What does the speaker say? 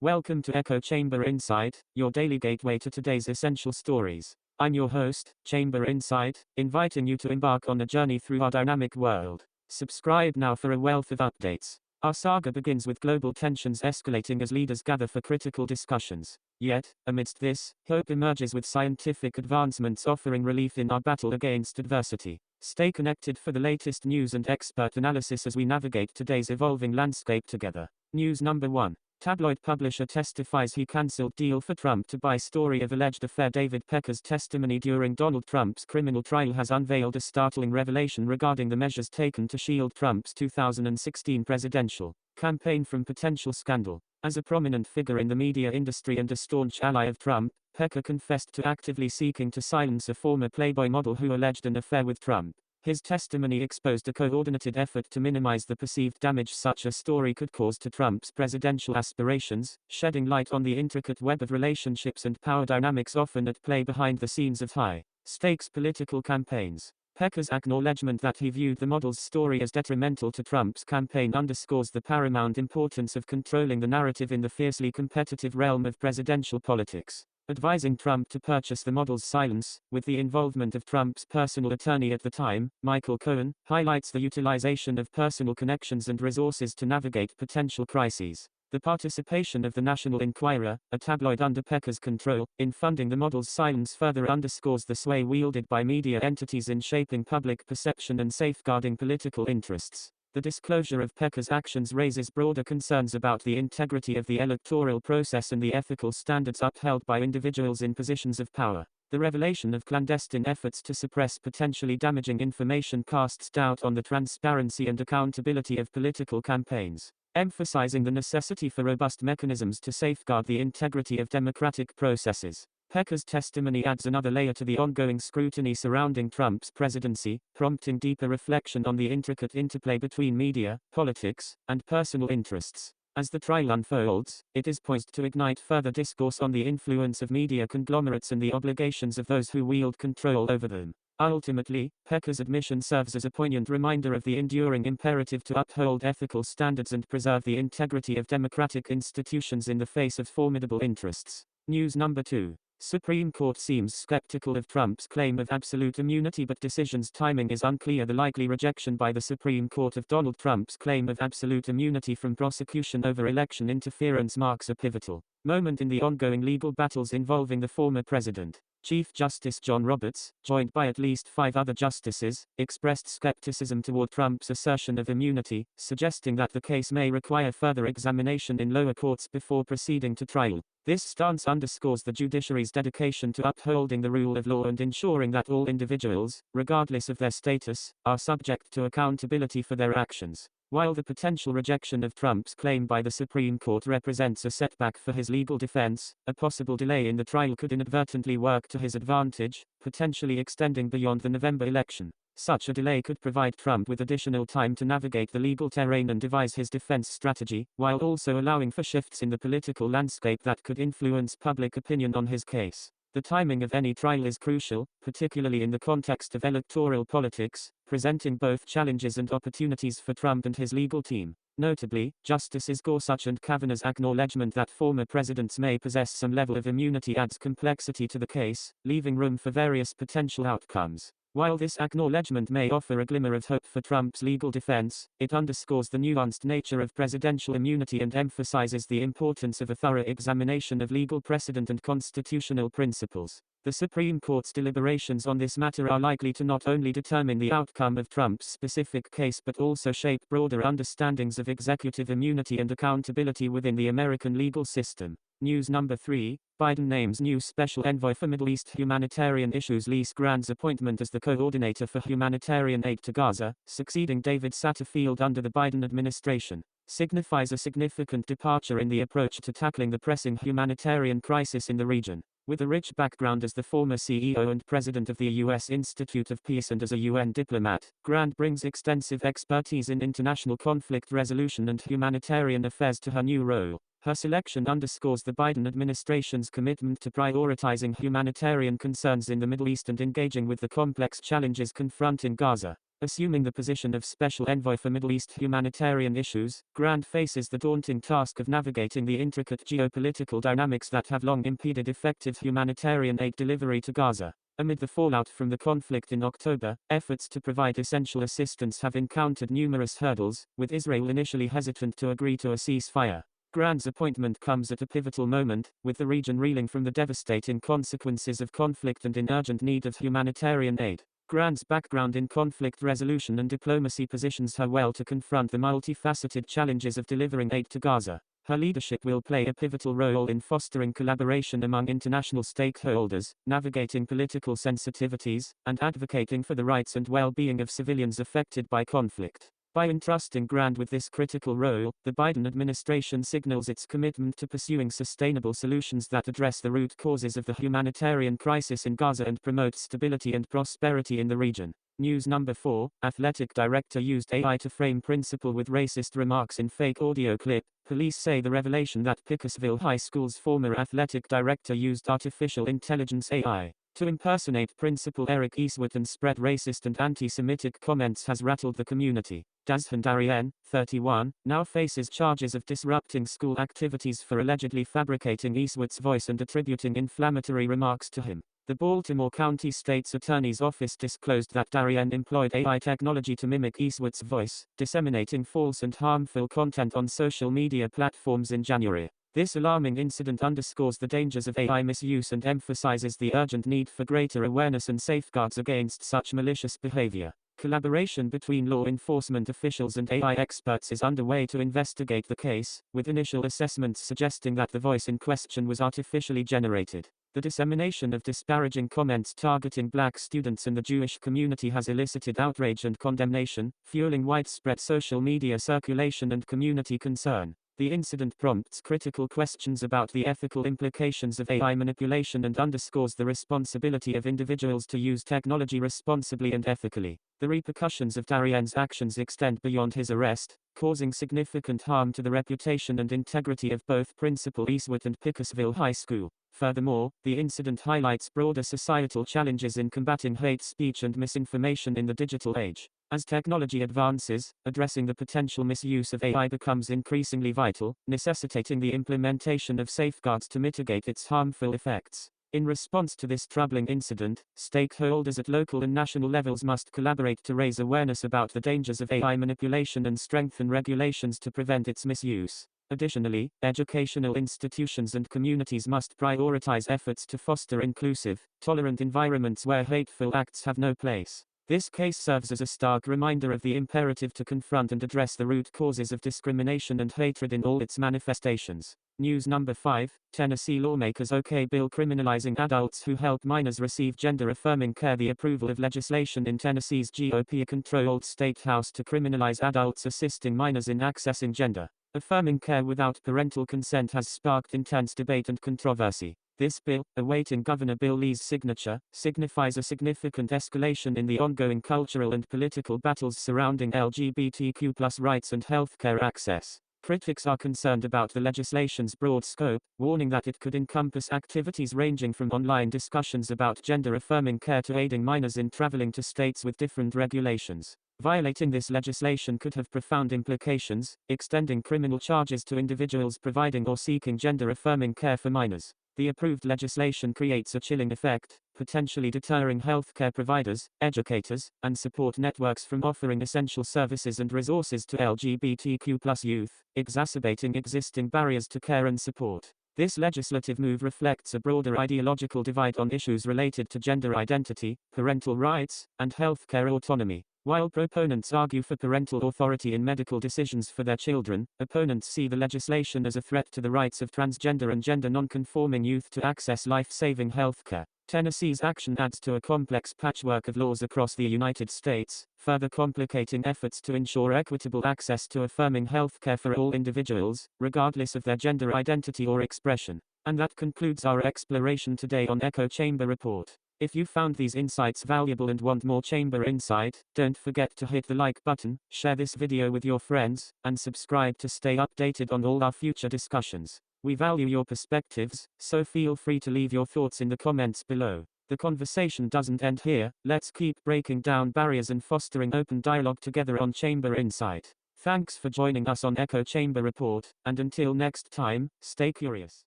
Welcome to Echo Chamber Insight, your daily gateway to today's essential stories. I'm your host, Chamber Insight, inviting you to embark on a journey through our dynamic world. Subscribe now for a wealth of updates. Our saga begins with global tensions escalating as leaders gather for critical discussions. Yet, amidst this, hope emerges with scientific advancements offering relief in our battle against adversity. Stay connected for the latest news and expert analysis as we navigate today's evolving landscape together. News number 1. Tabloid publisher testifies he cancelled deal for Trump to buy story of alleged affair. David Pecker's testimony during Donald Trump's criminal trial has unveiled a startling revelation regarding the measures taken to shield Trump's 2016 presidential campaign from potential scandal. As a prominent figure in the media industry and a staunch ally of Trump, Pecker confessed to actively seeking to silence a former Playboy model who alleged an affair with Trump. His testimony exposed a coordinated effort to minimize the perceived damage such a story could cause to Trump's presidential aspirations, shedding light on the intricate web of relationships and power dynamics often at play behind the scenes of high-stakes political campaigns. Pecker's acknowledgement that he viewed the model's story as detrimental to Trump's campaign underscores the paramount importance of controlling the narrative in the fiercely competitive realm of presidential politics. Advising Trump to purchase the model's silence, with the involvement of Trump's personal attorney at the time, Michael Cohen, highlights the utilization of personal connections and resources to navigate potential crises. The participation of the National Enquirer, a tabloid under Pecker's control, in funding the model's silence further underscores the sway wielded by media entities in shaping public perception and safeguarding political interests. The disclosure of Pecker's actions raises broader concerns about the integrity of the electoral process and the ethical standards upheld by individuals in positions of power. The revelation of clandestine efforts to suppress potentially damaging information casts doubt on the transparency and accountability of political campaigns, emphasizing the necessity for robust mechanisms to safeguard the integrity of democratic processes. Pecker's testimony adds another layer to the ongoing scrutiny surrounding Trump's presidency, prompting deeper reflection on the intricate interplay between media, politics, and personal interests. As the trial unfolds, it is poised to ignite further discourse on the influence of media conglomerates and the obligations of those who wield control over them. Ultimately, Pecker's admission serves as a poignant reminder of the enduring imperative to uphold ethical standards and preserve the integrity of democratic institutions in the face of formidable interests. News number 2. Supreme Court seems skeptical of Trump's claim of absolute immunity, but decision's timing is unclear. The likely rejection by the Supreme Court of Donald Trump's claim of absolute immunity from prosecution over election interference marks a pivotal moment in the ongoing legal battles involving the former president. Chief Justice John Roberts, joined by at least 5 other justices, expressed skepticism toward Trump's assertion of immunity, suggesting that the case may require further examination in lower courts before proceeding to trial. This stance underscores the judiciary's dedication to upholding the rule of law and ensuring that all individuals, regardless of their status, are subject to accountability for their actions. While the potential rejection of Trump's claim by the Supreme Court represents a setback for his legal defense, a possible delay in the trial could inadvertently work to his advantage, potentially extending beyond the November election. Such a delay could provide Trump with additional time to navigate the legal terrain and devise his defense strategy, while also allowing for shifts in the political landscape that could influence public opinion on his case. The timing of any trial is crucial, particularly in the context of electoral politics, presenting both challenges and opportunities for Trump and his legal team. Notably, Justices Gorsuch and Kavanaugh's acknowledgement that former presidents may possess some level of immunity adds complexity to the case, leaving room for various potential outcomes. While this acknowledgement may offer a glimmer of hope for Trump's legal defense, it underscores the nuanced nature of presidential immunity and emphasizes the importance of a thorough examination of legal precedent and constitutional principles. The Supreme Court's deliberations on this matter are likely to not only determine the outcome of Trump's specific case but also shape broader understandings of executive immunity and accountability within the American legal system. News number 3. Biden names new special envoy for Middle East humanitarian issues. Lise Grand's appointment as the coordinator for humanitarian aid to Gaza, succeeding David Satterfield under the Biden administration, signifies a significant departure in the approach to tackling the pressing humanitarian crisis in the region. With a rich background as the former CEO and president of the U.S. Institute of Peace and as a UN diplomat, Grant brings extensive expertise in international conflict resolution and humanitarian affairs to her new role. Her selection underscores the Biden administration's commitment to prioritizing humanitarian concerns in the Middle East and engaging with the complex challenges confronting Gaza. Assuming the position of Special Envoy for Middle East humanitarian issues, Grant faces the daunting task of navigating the intricate geopolitical dynamics that have long impeded effective humanitarian aid delivery to Gaza. Amid the fallout from the conflict in October, efforts to provide essential assistance have encountered numerous hurdles, with Israel initially hesitant to agree to a ceasefire. Grant's appointment comes at a pivotal moment, with the region reeling from the devastating consequences of conflict and in urgent need of humanitarian aid. Grant's background in conflict resolution and diplomacy positions her well to confront the multifaceted challenges of delivering aid to Gaza. Her leadership will play a pivotal role in fostering collaboration among international stakeholders, navigating political sensitivities, and advocating for the rights and well-being of civilians affected by conflict. By entrusting Grant with this critical role, the Biden administration signals its commitment to pursuing sustainable solutions that address the root causes of the humanitarian crisis in Gaza and promote stability and prosperity in the region. News number 4, Athletic Director used AI to frame principal with racist remarks in fake audio clip. Police say the revelation that Pickersville High School's former athletic director used artificial intelligence AI to impersonate Principal Eric Eastwood and spread racist and anti-Semitic comments has rattled the community. Dazhan Darien, 31, now faces charges of disrupting school activities for allegedly fabricating Eastwood's voice and attributing inflammatory remarks to him. The Baltimore County State's Attorney's Office disclosed that Darien employed AI technology to mimic Eastwood's voice, disseminating false and harmful content on social media platforms in January. This alarming incident underscores the dangers of AI misuse and emphasizes the urgent need for greater awareness and safeguards against such malicious behavior. Collaboration between law enforcement officials and AI experts is underway to investigate the case, with initial assessments suggesting that the voice in question was artificially generated. The dissemination of disparaging comments targeting black students in the Jewish community has elicited outrage and condemnation, fueling widespread social media circulation and community concern. The incident prompts critical questions about the ethical implications of AI manipulation and underscores the responsibility of individuals to use technology responsibly and ethically. The repercussions of Darien's actions extend beyond his arrest, causing significant harm to the reputation and integrity of both Principal Eastwood and Pickersville High School. Furthermore, the incident highlights broader societal challenges in combating hate speech and misinformation in the digital age. As technology advances, addressing the potential misuse of AI becomes increasingly vital, necessitating the implementation of safeguards to mitigate its harmful effects. In response to this troubling incident, stakeholders at local and national levels must collaborate to raise awareness about the dangers of AI manipulation and strengthen regulations to prevent its misuse. Additionally, educational institutions and communities must prioritize efforts to foster inclusive, tolerant environments where hateful acts have no place. This case serves as a stark reminder of the imperative to confront and address the root causes of discrimination and hatred in all its manifestations. News number 5, Tennessee lawmakers OK bill criminalizing adults who help minors receive gender-affirming care. The approval of legislation in Tennessee's GOP-controlled state house to criminalize adults assisting minors in accessing gender-affirming care without parental consent has sparked intense debate and controversy. This bill, awaiting Governor Bill Lee's signature, signifies a significant escalation in the ongoing cultural and political battles surrounding LGBTQ+ rights and healthcare access. Critics are concerned about the legislation's broad scope, warning that it could encompass activities ranging from online discussions about gender-affirming care to aiding minors in traveling to states with different regulations. Violating this legislation could have profound implications, extending criminal charges to individuals providing or seeking gender-affirming care for minors. The approved legislation creates a chilling effect, potentially deterring healthcare providers, educators, and support networks from offering essential services and resources to LGBTQ+ youth, exacerbating existing barriers to care and support. This legislative move reflects a broader ideological divide on issues related to gender identity, parental rights, and healthcare autonomy. While proponents argue for parental authority in medical decisions for their children, opponents see the legislation as a threat to the rights of transgender and gender non-conforming youth to access life-saving healthcare. Tennessee's action adds to a complex patchwork of laws across the United States, further complicating efforts to ensure equitable access to affirming healthcare for all individuals, regardless of their gender identity or expression. And that concludes our exploration today on Echo Chamber Report. If you found these insights valuable and want more Chamber Insight, don't forget to hit the like button, share this video with your friends, and subscribe to stay updated on all our future discussions. We value your perspectives, so feel free to leave your thoughts in the comments below. The conversation doesn't end here, let's keep breaking down barriers and fostering open dialogue together on Chamber Insight. Thanks for joining us on Echo Chamber Report, and until next time, stay curious.